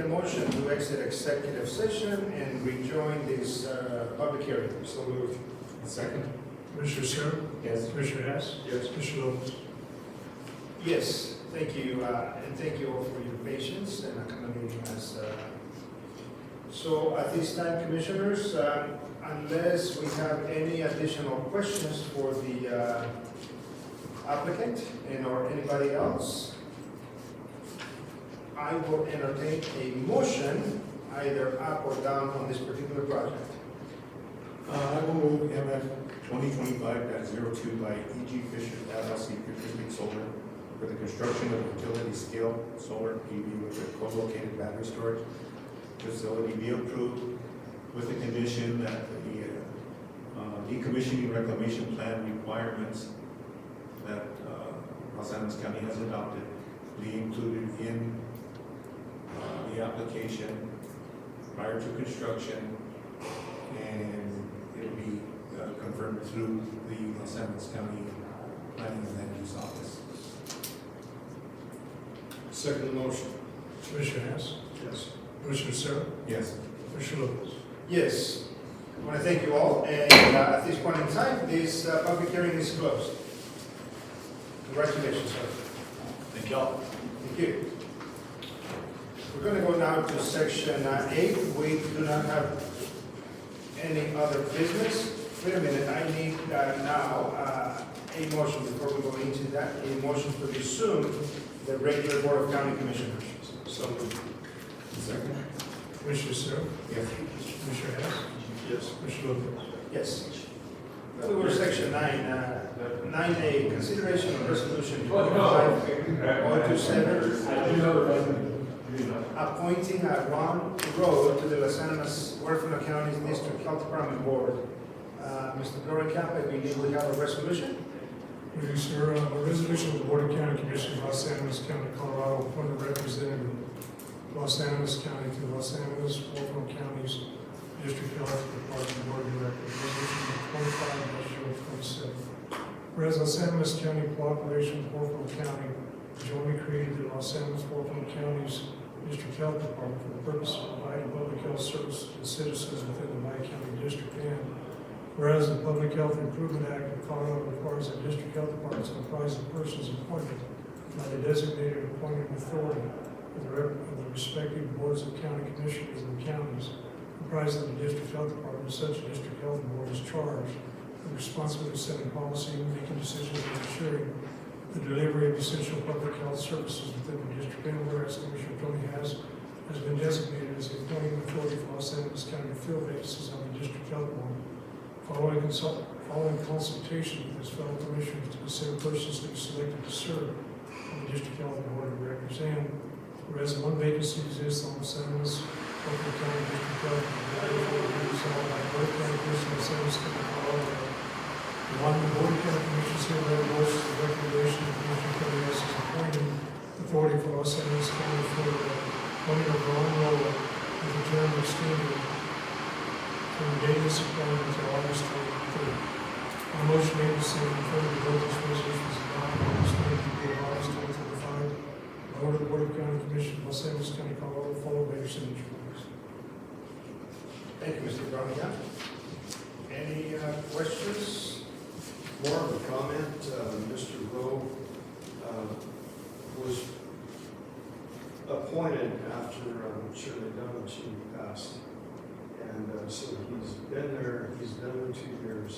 a motion to exit executive session and rejoin this public hearing. So moved. Second? Commissioner Searle? Yes. Commissioner Hess? Yes. Commissioner Lopez? Yes, thank you, and thank you all for your patience and accommodating us. So at this time, commissioners, unless we have any additional questions for the applicant and or anybody else, I will entertain a motion either up or down on this particular project. I will move MF 2025-02 by E.G. Fisher LLC Pacific Solar for the construction of utility scale solar PV with a co-located battery storage facility be approved with the condition that the decommissioning reclamation plan requirements that Los Animas County has adopted be included in the application prior to construction, and it will be confirmed through the Los Animas County Planning and Land Use Office. Second motion. Commissioner Hess? Yes. Commissioner Searle? Yes. Commissioner Lopez? Yes, I want to thank you all, and at this point in time, this public hearing is closed. Congratulations, sir. Thank y'all. Thank you. We're going to go now to section 8. We do not have any other business. Wait a minute, I need now a motion before we go into that, a motion to resume the regular Board of County Commissioners. So moved. Second? Commissioner Searle? Yes. Commissioner Hess? Yes. Commissioner Lopez? Yes. We go to section 9, 9A, consideration of resolution 25027, appointing Ron Road to the Los Animas Huerfano County District Health Department Board. Mr. Camp, I believe we have a resolution. Yes, sir. A resolution of the Board of County Commissioners of Los Animas County, Colorado, appoint a representative of Los Animas County to Los Animas, Huerfano County's District Health Department Board of Directors. Resolution 25-027. Whereas Los Animas County cooperation with Huerfano County jointly created the Los Animas Huerfano County's District Health Department for the purpose of providing public health services to citizens within the County District. And whereas the Public Health Improvement Act of Colorado requires that district health departments comprise of persons appointed by the designated appointing authority of the respective boards of county commissioners in the counties comprised of the district health department. Such a district health board is charged with responsibility of setting policy, making decisions, and ensuring the delivery of essential public health services within the district. And whereas Commissioner Tony has been designated as the appointing authority for Los Angeles County to fill vacancies on the district health board. Following consultation with his fellow commissioners to consider persons to be selected to serve on the District Health Board of Directors. And whereas one vacancy exists on Los Angeles Huerfano County District Health Board resolved by the Board of County Commissioners of Los Angeles County, Colorado. One, the Board of County Commissioners hereby endorses the recommendation of Commissioner Tony as appointing authority for Los Angeles County for the appointment of Ron Rolla with a term extended from the date of this appointment until August 23rd. A motion made and seconded for the vote this resolution is adopted on this date, August 2025. By order of the Board of County Commissioners of Los Angeles County, Colorado, followed by your signature, please. Thank you, Mr. Camp. Any questions? More of a comment. Mr. Rowe was appointed after Shirley Dunn passed. And so he's been there, he's done it 2 years.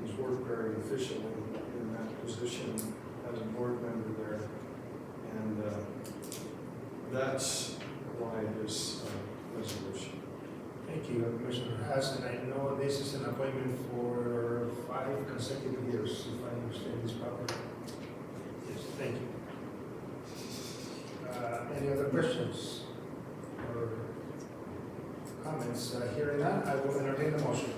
He's worked very efficiently in that position as a board member there. And that's why this resolution. Thank you, Commissioner Hassan. I know this is an appointment for 5 consecutive years, if I understand this properly. Yes, thank you. Any other questions or comments? Hearing none, I will entertain the motion.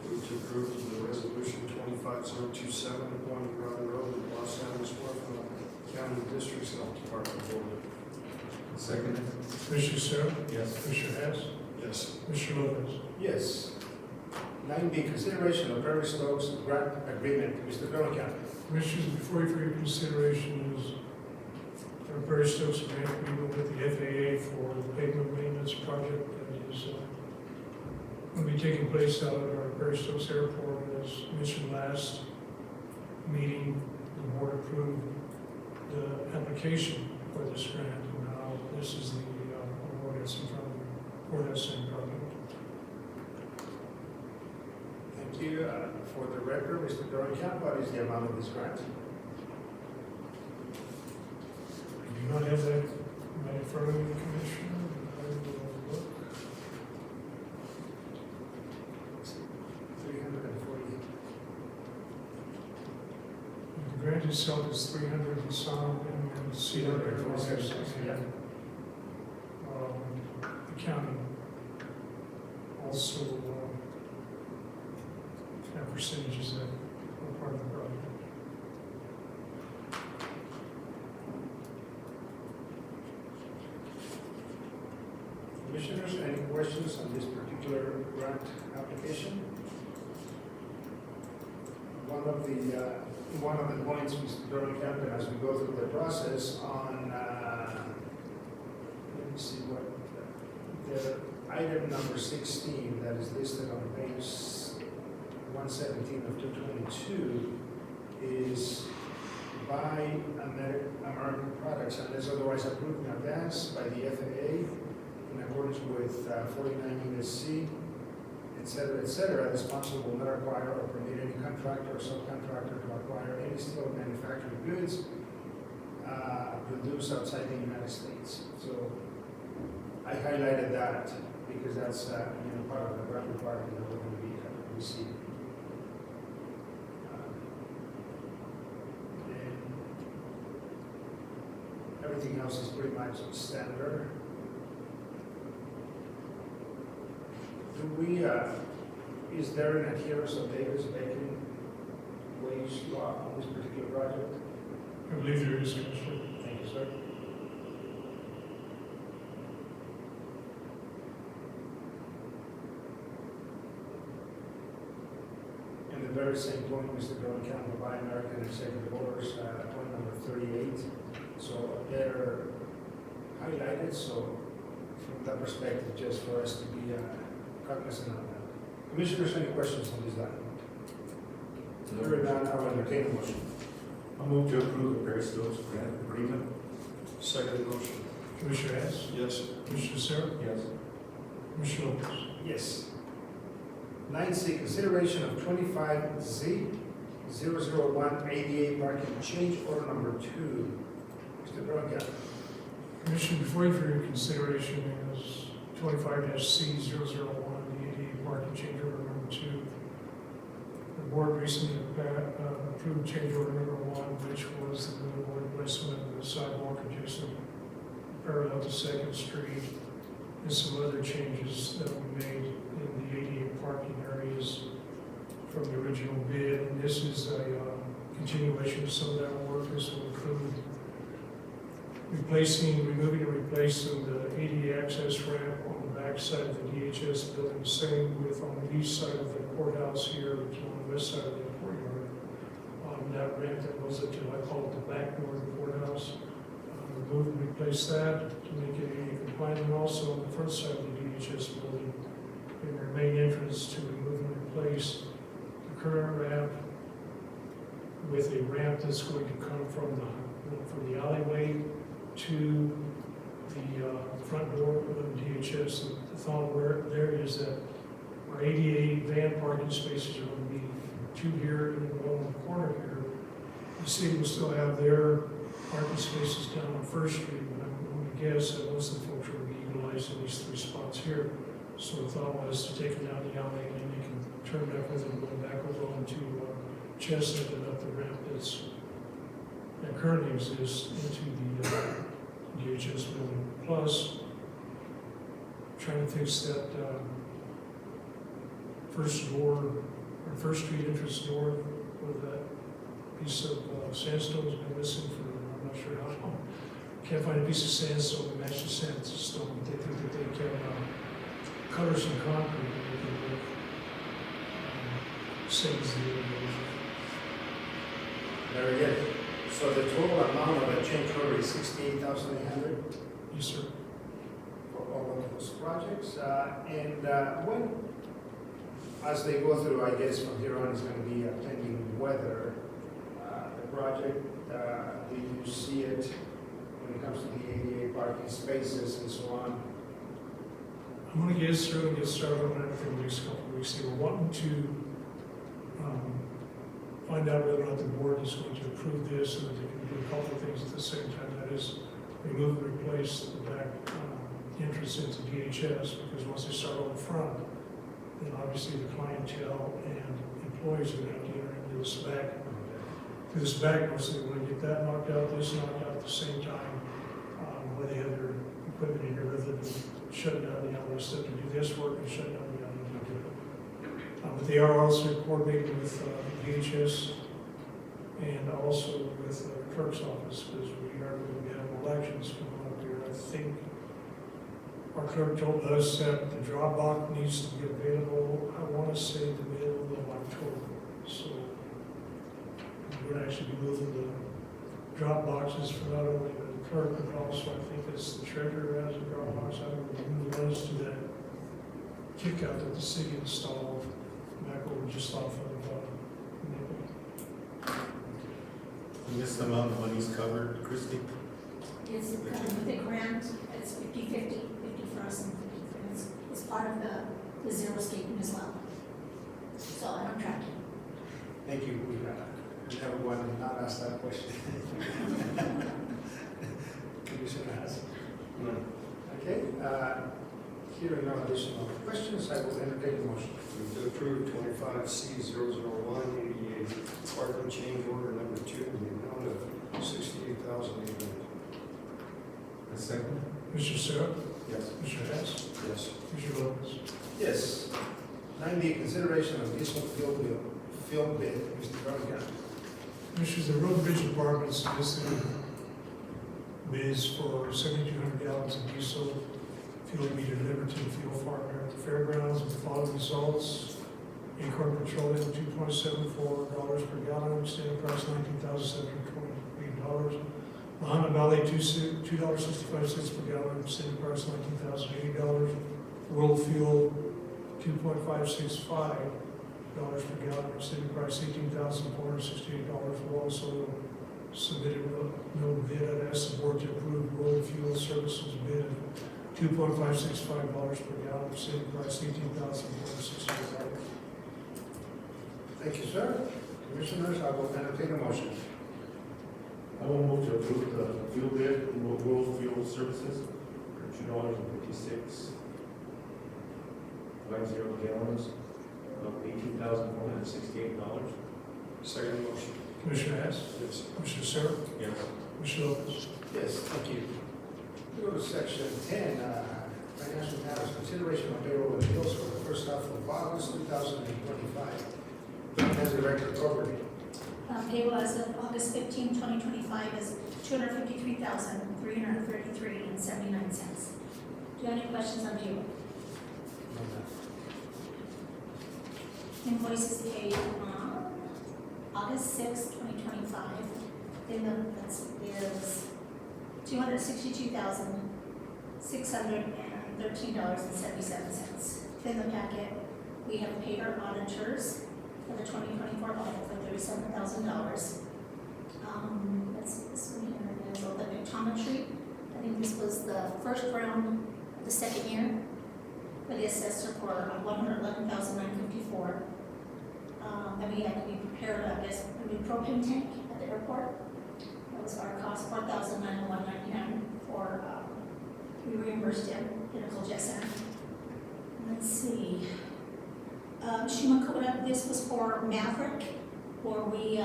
Move to approve the resolution 25027, appointing Ron Rowe to Los Angeles Huerfano County District's Health Department Board. Second? Commissioner Searle? Yes. Commissioner Hess? Yes. Commissioner Lopez? Yes. 9B, consideration of Prairie Slopes grant agreement. Mr. Camp. Commissioners, before you for your consideration is a for Prairie Stokes grant agreement with the FAA for the pavement maintenance project that is going to be taking place out at our Prairie Stokes Airport. As mentioned last meeting, the board approved the application for this grant, and now this is the award that's in front of you for that same project. Thank you. For the record, Mr. Dorian, what is the amount of this grant? I do not have that right in front of me, Commissioner. I will look. 340. The grant itself is 300 and some, and then CWS and the county also have percentages that are part of the project. Commissioners, any questions on this particular grant application? One of the points, Mr. Dorian, as we go through the process on, let me see what, the item number 16 that is listed on page 117 of 222 is buy American products unless otherwise approved in advance by the FAA in accordance with 49 U.S.C., et cetera. The sponsor will not acquire or permit any contractor or subcontractor to acquire any steel manufactured goods produced outside the United States. So I highlighted that because that's part of the grant requirement that we're going to be receiving. And everything else is pretty much standard. Is there an adherence of Davis-Bacon wage law on this particular project? I believe there is, Commissioner. Thank you, sir. And the very same point, Mr. Dorian, County by American Executive Orders, point number 38. So they're highlighted, so from that perspective, just for us to be cognizant of that. Commissioners, any questions on this document? Hearing none, I will entertain a motion. I'll move to approve the Prairie Stokes grant agreement. Second motion. Commissioner Hess, Yes. Commissioner Sarah, Yes. Commissioner Lopez. Yes. 9C, consideration of 25Z 001 ADA parking change order number 2. Mr. Dorian. Commissioner, before you for your consideration is 25-C001, the ADA parking change order number 2. The board recently approved change order number 1, which was the board replacement of the sidewalk adjacent parallel to 2nd Street, and some other changes that we made in the ADA parking areas from the original bid. And this is a continuation of some of that work. This will include removing and replacing the ADA access ramp on the back side of the DHS building, same with on the east side of the courthouse here, which is on the west side of the courtyard. That ramp that goes up to, I call it the back door of the courthouse. Remove and replace that to make it ADA compliant, and also on the front side of the DHS building, in their main entrance, to remove and replace the current ramp with a ramp that's going to come from the alleyway to the front door of the DHS. The thought there is that our ADA van parking spaces are going to be 2 here and 1 on the corner here. The city will still have their parking spaces down on First Street, but I'm going to guess that most of the folks are going to be utilizing these 3 spots here. So the thought was to take them down the alley and then they can turn back with them, going back over onto Chestnut and up the ramp that currently exists into the DHS building. Plus, trying to fix that first street entrance door where that piece of sandstone has been missing for I'm not sure how long. Can't find a piece of sandstone to match the sandstone. They think that they can color some concrete and make it look same as the other. Very good. So So the total amount of the change order is 68,800 Yes, sir. for all of those projects. And when, as they go through, I guess from here on is going to be pending weather, the project, do you see it when it comes to the ADA parking spaces and so on? I'm gonna get started on that for the next couple of weeks. They were wanting to find out whether or not the board is going to approve this so that they can do a couple of things at the same time. That is, remove and replace the back entrance into DHS, because once they start on the front, then obviously the clientele and employees are going to have to enter into this back. This back, so they want to get that knocked out, this knocked out at the same time, where they have their equipment in here, rather than shutting down the other stuff to do this work and shutting down the other to do it. But they are also coordinating with DHS and also with the clerk's office, because we are going to have elections coming up here. I think our clerk told us that the drop box needs to be available, I want to say the middle of October. So we're going to actually be moving the drop boxes for not only the clerk, but also I think it's the treasurer has a drop box. I don't know who runs to that kick out that the city installed back over just off of Maple. And this amount of money's covered, Christie? It's with the grant, it's 50/50, 50 for us and 50 for us. It's part of the zero escaping as well. So I'm tracking. Thank you. We never wanted to not ask that question. Commissioner Haas. Okay, hearing no additional questions, I will entertain the motion. Move to approve 25C00188, parking change order number 2 in the amount of $68,800. A second? Mr. Sarah? Yes. Mr. Hess? Yes. Mr. Lopez? Yes. 9D, consideration of additional field bid, Mr. Garcia. Commissioners, the road bridge department solicited bids for 7,200 gallons of diesel fuel to be delivered to the fuel farm here at the fairgrounds with the following results. Acorn Petroleum, $2.74 per gallon, standard price $19,728. Lahana Valley, $2.65 per gallon, standard price $19,080. World Fuel, $2.565 per gallon, standard price $18,468. We'll also submitted no bid. I'd ask the board to approve World Fuel Services bid of $2.565 per gallon, standard price $18,468. Thank you, sir. Commissioners, I will entertain a motion. I will move to approve the fuel bid from World Fuel Services for $2.56 gallons of $18,468. Second motion. Commissioner Hess? Yes. Commissioner Sarah? Yes. Mr. Lopez? Yes, thank you. We go to section 10, financial matters, consideration of payroll and bills for the first half of August 2025. Finance Director Corbett. Payroll as of August 15, 2025 is $253,333.79. Do you have any questions on payroll? Invoices paid on August 6, 2025. Then that's $262,613.77. In the packet, we have paid our auditors for the 2024 audit for $37,000. That's this one here, is all the pictometry. I think this was the first round of the second year for the assessor for $111,954. Then we had to be prepared, I guess, a new propane tank at the airport. That was our cost, $4,901.99 for, we reimbursed him, Pinnacle Jet Center. Let's see. Shumakoda, this was for Maverick, where we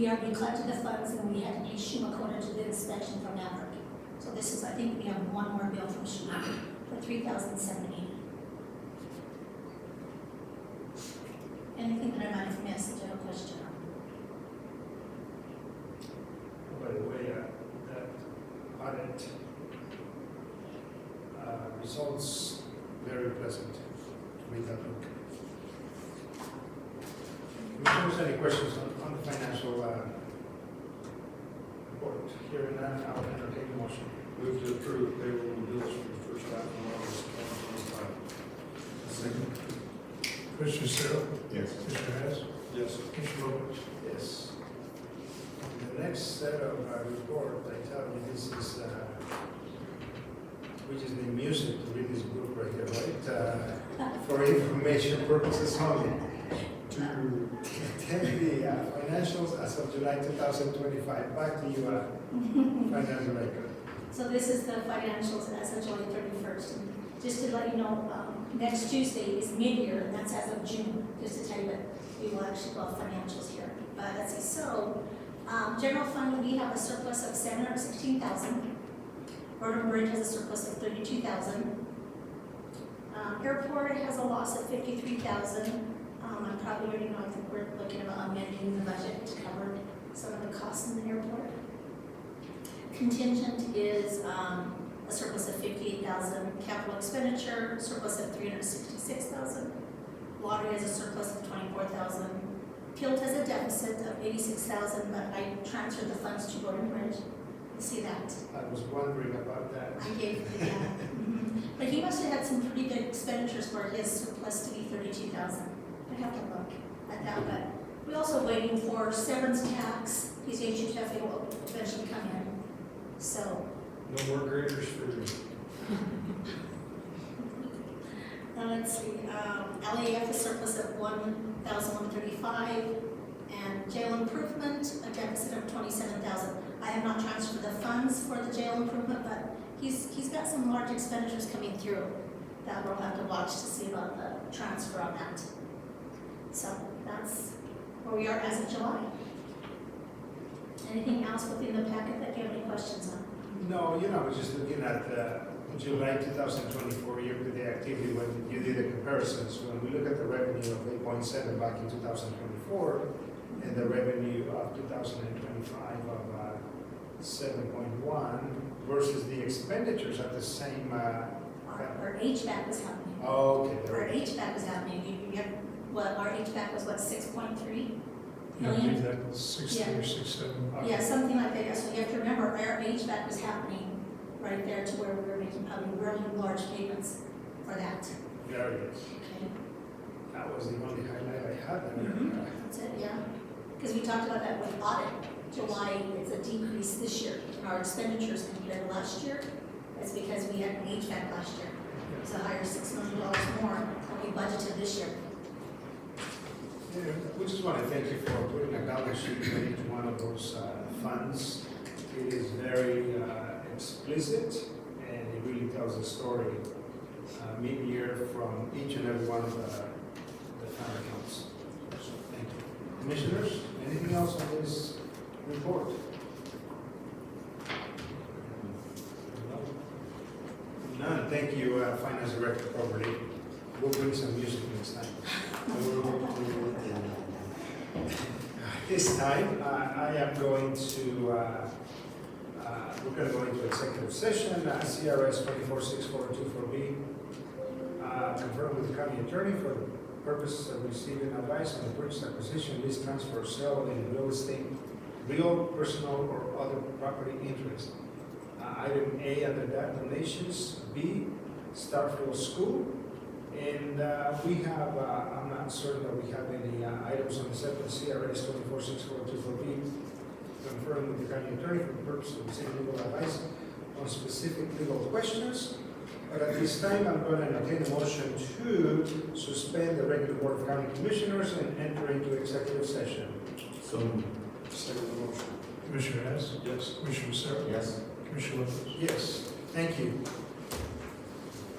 already collected the funds and we had to pay Shumakoda to do the inspection for Maverick. So this is, I think we have one more bill from Shumakoda for $3,780. Anything that I might have missed, that you have a question on? By the way, that audit results very pleasant to read that book. Commissioners, any questions on the financial report. Hearing none, I'll entertain a motion. Move to approve payroll and bills for the first half of August 2025. Second. Commissioner Searle, Yes. Commissioner Hess, Yes. Commissioner Lopez. Yes. The next set of report, I tell you, this is, we just need music to read this book right here, right? For information purposes only. To attend the financials as of July 2025. Back to you, Finance Director. So this is the financials as of July 31st. And just to let you know, next Tuesday is mid-year, and that's as of June, just to tell you that we will actually go off financials here. But let's see, so, general fund, we have a surplus of 716,000. Road and Bridge has a surplus of 32,000. Airport has a loss of 53,000. I probably already know, I think we're looking at amending the budget to cover some of the costs in the airport. Contingent is a surplus of 58,000. Capital expenditure, surplus of 366,000. Water has a surplus of 24,000. Guild has a deficit of 86,000, but I transferred the funds to Road and Bridge. You see that? I was wondering about that. I gave, yeah. But he must have had some pretty good expenditures for his surplus to be 32,000. I have to look at that, but we're also waiting for severance tax. He's HHF, it will eventually come in. So, No more graders for you. now let's see, LAF is surplus of 1,135, and jail improvement, a deficit of 27,000. I have not transferred the funds for the jail improvement, but he's got some large expenditures coming through that we'll have to watch to see about the transfer on that. So that's where we are as of July. Anything else within the packet that you have any questions on? No, I was just looking at July 2024 year-to-date activity when you did the comparisons. When we look at the revenue of 8.7 back in 2024 and the revenue of 2025 of 7.1 versus the expenditures at the same. Our HVAC was happening. Oh, okay. Our HVAC was happening. You have, what, our HVAC was what, 6.3 Yeah, I million? believe that was 6.3 or 6.7. Okay. Yeah, something like that. So you have to remember, our HVAC was happening right there to where we were making probably really large payments for that. There it is. Okay. That was the only highlight I had. That's it, yeah. Because we talked about that with audit. July, it's a decrease this year in our expenditures compared to last year. It's because we had an HVAC last year. It's a higher $6 million more than we budgeted this year. Yeah, we just want to thank you for putting a balance sheet for each one of those funds. It is very explicit, and it really tells a story mid-year from each and every one of the fund accounts. So thank you. Commissioners, anything else on this report? None. Thank you, Finance Director Property. We'll bring some music next time. This time, I am going to, we're going to go into executive session, CRS 246424B, confirm with the county attorney for the purpose of receiving advice on the purchase, acquisition, lease, transfer, sale in real estate, real, personal, or other property interest. Item A under that, donations. B, Starfield School. And we have, I'm not certain that we have any items on the separate CRS 246424B, confirmed with the county attorney for the purpose of receiving legal advice on specific legal questions. But at this time, I'm going to entertain a motion to suspend the regular Board of County Commissioners and enter into executive session. So, Second the motion. Commissioner Hess, Yes. Commissioner Searle, yes. Commissioner Lopez. Yes, thank you.